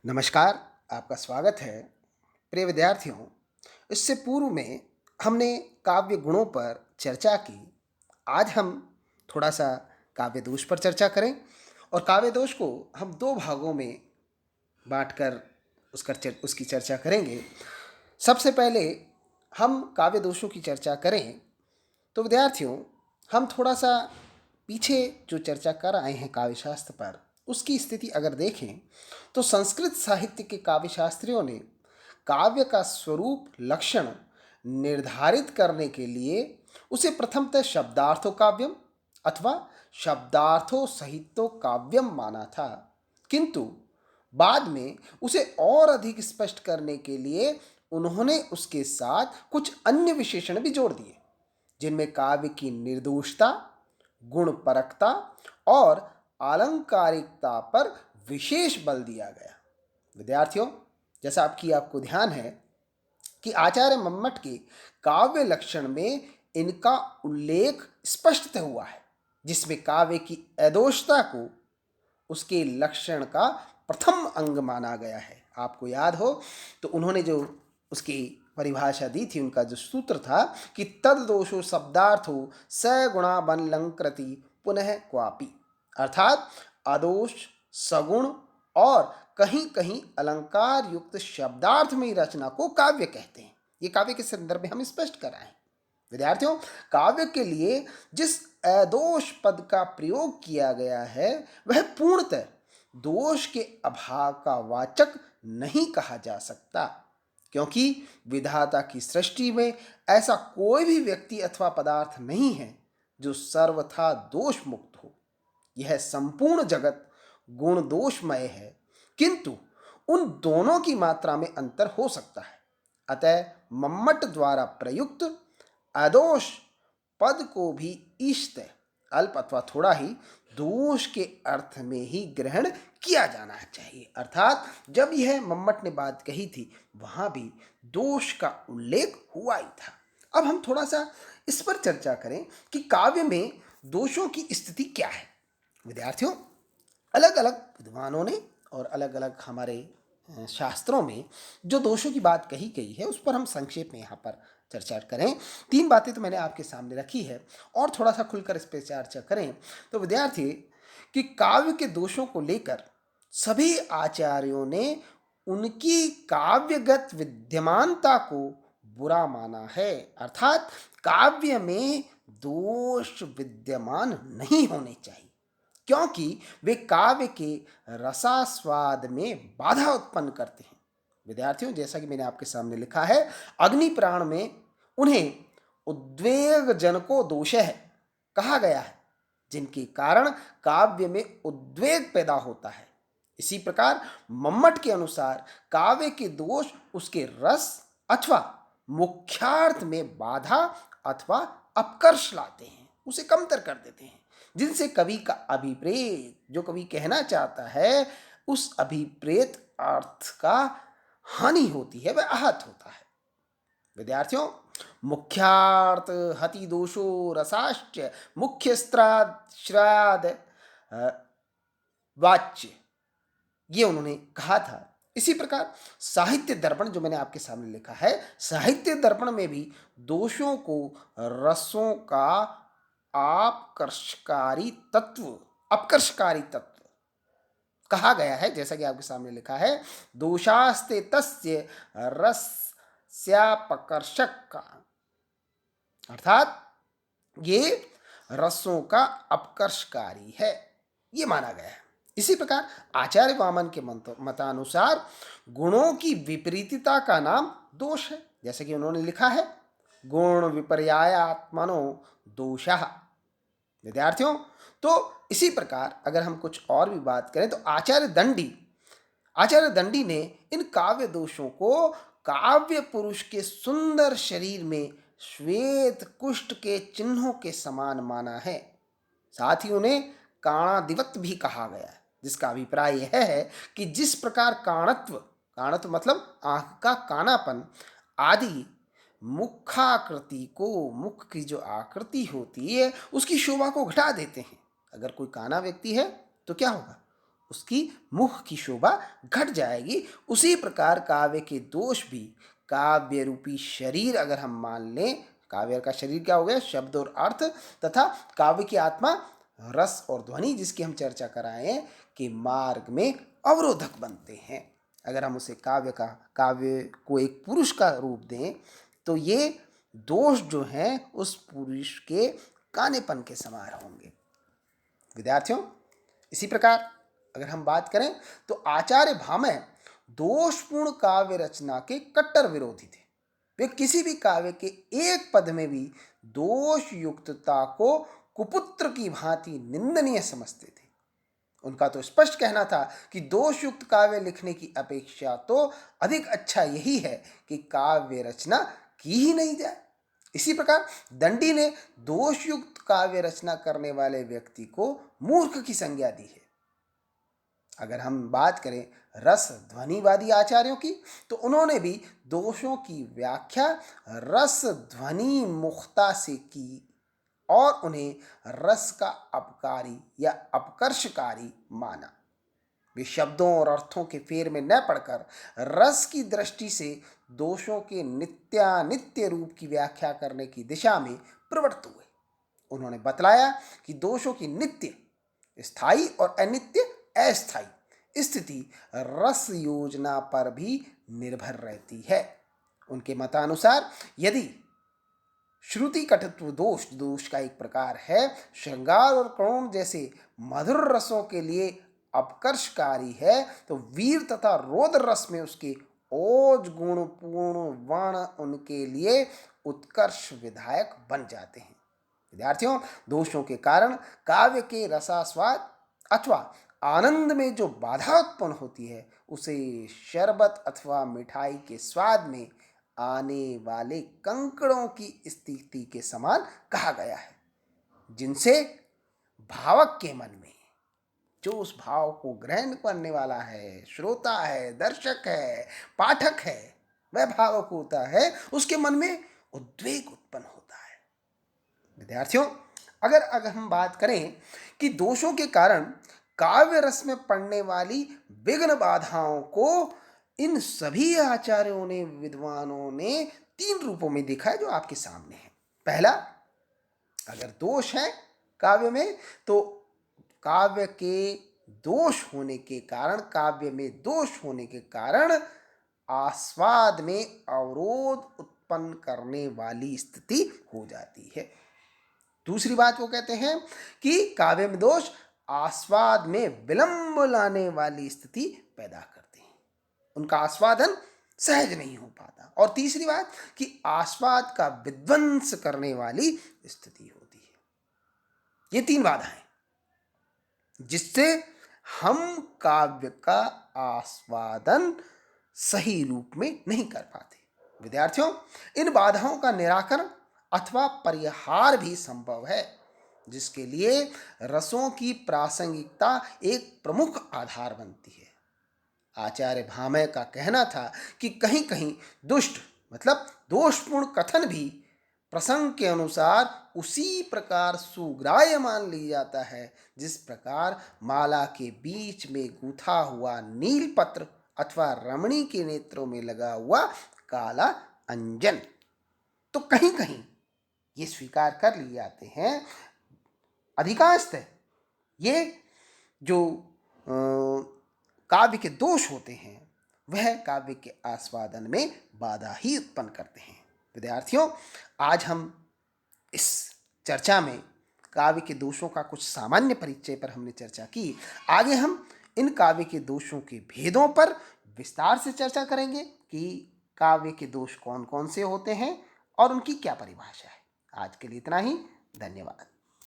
नमस्कार, आपका स्वागत है। प्रिय विद्यार्थियों, इससे पूर्व में हमने काव्य गुणों पर चर्चा की। आज हम थोड़ा-सा काव्य दोष पर चर्चा करें और काव्य दोष को हम 2 भागों में बाँटकर उसकी चर्चा करेंगे। सबसे पहले हम काव्य दोषों की चर्चा करें, तो विद्यार्थियों, हम थोड़ा-सा पीछे जो चर्चा कर आए हैं काव्य शास्त्र पर, उसकी स्थिति अगर देखें, तो संस्कृत साहित्य के काव्य शास्त्रियों ने काव्य का स्वरूप लक्षण निर्धारित करने के लिए उसे प्रथमतः शब्दार्थो काव्यम अथवा शब्दार्थो सहितो काव्यम माना था, किंतु बाद में उसे और अधिक स्पष्ट करने के लिए उन्होंने उसके साथ कुछ अन्य विशेषण भी जोड़ दिए, जिनमें काव्य की निर्दोषता, गुणपरकता और आलंकारिकता पर विशेष बल दिया गया। विद्यार्थियों, जैसा आपको ध्यान है कि आचार्य मम्मट के काव्य लक्षण में इनका उल्लेख स्पष्टतः हुआ है, जिसमें काव्य की अदोषता को उसके लक्षण का प्रथम अंग माना गया है। आपको याद हो तो उन्होंने जो उसकी परिभाषा दी थी, उनका जो सूत्र था कि तद दोषो शब्दार्थो स गुणा बन लंकृति पुनः क्वापि, अर्थात अदोष, सगुण और कहीं कहीं अलंकार युक्त शब्दार्थ में रचना को काव्य कहते हैं। ये काव्य के संदर्भ में हम स्पष्ट कराएं। विद्यार्थियों, काव्य के लिए जिस अदोष पद का प्रयोग किया गया है वह पूर्णतः दोष के अभाव का वाचक नहीं कहा जा सकता, क्योंकि विधाता की सृष्टि में ऐसा कोई भी व्यक्ति अथवा पदार्थ नहीं है जो सर्वथा दोष मुक्त हो। यह संपूर्ण जगत गुण दोषमय है, किंतु उन दोनों की मात्रा में अंतर हो सकता है। अतः मम्मट द्वारा प्रयुक्त अदोष पद को भी ईष्ट अल्प अथवा थोड़ा ही दोष के अर्थ में ही ग्रहण किया जाना चाहिए। अर्थात जब यह मम्मट ने बात कही थी, वहां भी दोष का उल्लेख हुआ ही था। अब हम थोड़ा सा इस पर चर्चा करें कि काव्य में दोषों की स्थिति क्या है। विद्यार्थियों, अलग अलग विद्वानों ने और अलग अलग हमारे शास्त्रों में जो दोषों की बात कही गई है, उस पर हम संक्षेप में यहाँ पर चर्चा करें। 3 बातें तो मैंने आपके सामने रखी है और थोड़ा सा खुलकर इस पर चर्चा करें तो विद्यार्थी, कि काव्य के दोषों को लेकर सभी आचार्यों ने उनकी काव्यगत विद्यमानता को बुरा माना है। अर्थात काव्य में दोष विद्यमान नहीं होने चाहिए, क्योंकि वे काव्य के रसास्वाद में बाधा उत्पन्न करते हैं। विद्यार्थियों, जैसा कि मैंने आपके सामने लिखा है, अग्नि प्राण में उन्हें उद्वेग जनको दोषः कहा गया है, जिनके कारण काव्य में उद्वेग पैदा होता है। इसी प्रकार मम्मट के अनुसार काव्य के दोष उसके रस अथवा मुख्यार्थ में बाधा अथवा अपकर्ष लाते हैं, उसे कमतर कर देते हैं, जिनसे कवि का अभिप्रेत, जो कवि कहना चाहता है, उस अभिप्रेत अर्थ का हानि होती है, वह आहत होता है। विद्यार्थियों, मुख्यार्थ हति दोषो रसाश्च मुख्य श्राद वाच्य, ये उन्होंने कहा था। इसी प्रकार साहित्य दर्पण जो मैंने आपके सामने लिखा है, साहित्य दर्पण में भी दोषों को रसों का अपकर्षकारी तत्व कहा गया है। जैसा कि आपके सामने लिखा है, दोषास्ते तस्य रस्यापकर्षक का, अर्थात ये रसों का अपकर्षकारी है, ये माना गया है। इसी प्रकार आचार्य वामन के मतानुसार गुणों की विपरीतता का नाम दोष है। जैसे कि उन्होंने लिखा है, गुण विपर्यात्मनो दोषः। विद्यार्थियों, तो इसी प्रकार अगर हम कुछ और भी बात करें तो आचार्य दंडी ने इन काव्य दोषों को काव्य पुरुष के सुंदर शरीर में श्वेत कुष्ठ के चिन्हों के समान माना है। साथ ही उन्हें काणादिवत भी कहा गया है, जिसका अभिप्राय यह है कि जिस प्रकार काणत्व मतलब आंख का कानापन आदि मुखाकृति को, मुख की जो आकृति होती है उसकी शोभा को घटा देते हैं। अगर कोई काना व्यक्ति है तो क्या होगा, उसकी मुख की शोभा घट जाएगी। उसी प्रकार काव्य के दोष भी, काव्य रूपी शरीर अगर हम मान लें, काव्य का शरीर क्या हो गया? शब्द और अर्थ, तथा काव्य की आत्मा रस और ध्वनि, जिसकी हम चर्चा कराएं कि मार्ग में अवरोधक बनते हैं। अगर हम उसे काव्य को एक पुरुष का रूप दें तो ये दोष जो हैं उस पुरुष के कानेपन के समान होंगे। विद्यार्थियों, इसी प्रकार अगर हम बात करें तो आचार्य भामह दोषपूर्ण काव्य रचना के कट्टर विरोधी थे। वे किसी भी काव्य के एक पद में भी दोष युक्तता को कुपुत्र की भांति निंदनीय समझते थे। उनका तो स्पष्ट कहना था कि दोषयुक्त काव्य लिखने की अपेक्षा तो अधिक अच्छा यही है कि काव्य रचना की ही नहीं जाए। इसी प्रकार दंडी ने दोषयुक्त काव्य रचना करने वाले व्यक्ति को मूर्ख की संज्ञा दी है। अगर हम बात करें रस ध्वनिवादी आचार्यों की, तो उन्होंने भी दोषों की व्याख्या रस ध्वनि मुखता से की और उन्हें रस का अपकारी या अपकर्षकारी माना। वे शब्दों और अर्थों के फेर में न पड़कर रस की दृष्टि से दोषों के नित्यानित्य रूप की व्याख्या करने की दिशा में प्रवृत्त हुए। उन्होंने बतलाया कि दोषों की नित्य, स्थायी और अनित्य अस्थायी स्थिति रस योजना पर भी निर्भर रहती है। उनके मतानुसार यदि श्रुति कटत्व दोष का एक प्रकार है, श्रृंगार और करुण जैसे मधुर रसों के लिए अपकर्षकारी है, तो वीर तथा रौद्र रस में उसके ओज गुण पूर्ण वर्ण उनके लिए उत्कर्ष विधायक बन जाते हैं। विद्यार्थियों, दोषों के कारण काव्य के रसास्वाद अथवा आनंद में जो बाधा उत्पन्न होती है उसे शरबत अथवा मिठाई के स्वाद में आने वाले कंकड़ों की स्थिति के समान कहा गया है, जिनसे भावक के मन में, जो उस भाव को ग्रहण करने वाला है, श्रोता है, दर्शक है, पाठक है, वह भावक होता है, उसके मन में उद्वेग उत्पन्न होता है। विद्यार्थियों, अगर हम बात करें कि दोषों के कारण काव्य रस में पड़ने वाली विघ्न बाधाओं को इन सभी आचार्यों ने, विद्वानों ने 3 रूपों में देखा है जो आपके सामने है। पहला, अगर दोष है काव्य में तो काव्य के दोष होने के कारण, काव्य में दोष होने के कारण आस्वाद में अवरोध उत्पन्न करने वाली स्थिति हो जाती है। दूसरी बात वो कहते हैं कि काव्य में दोष आस्वाद में विलंब लाने वाली स्थिति पैदा करते हैं, उनका आस्वादन सहज नहीं हो पाता। और तीसरी बात कि आस्वाद का विध्वंस करने वाली स्थिति होती है। ये 3 बाधाएं जिससे हम काव्य का आस्वादन सही रूप में नहीं कर पाते। विद्यार्थियों, इन बाधाओं का निराकरण अथवा परिहार भी संभव है, जिसके लिए रसों की प्रासंगिकता एक प्रमुख आधार बनती है। आचार्य भामह का कहना था कि कहीं कहीं दुष्ट मतलब दोषपूर्ण कथन भी प्रसंग के अनुसार उसी प्रकार सुग्राह्य मान लिया जाता है जिस प्रकार माला के बीच में गूथा हुआ नीलपत्र अथवा रमणी के नेत्रों में लगा हुआ काला अंजन। तो कहीं कहीं ये स्वीकार कर लिए जाते हैं, अधिकांशतः ये जो काव्य के दोष होते हैं वह काव्य के आस्वादन में बाधा ही उत्पन्न करते हैं। विद्यार्थियों, आज हम इस चर्चा में काव्य के दोषों का कुछ सामान्य परिचय पर हमने चर्चा की। आगे हम इन काव्य के दोषों के भेदों पर विस्तार से चर्चा करेंगे कि काव्य के दोष कौन कौन से होते हैं और उनकी क्या परिभाषा है। आज के लिए इतना ही। धन्यवाद।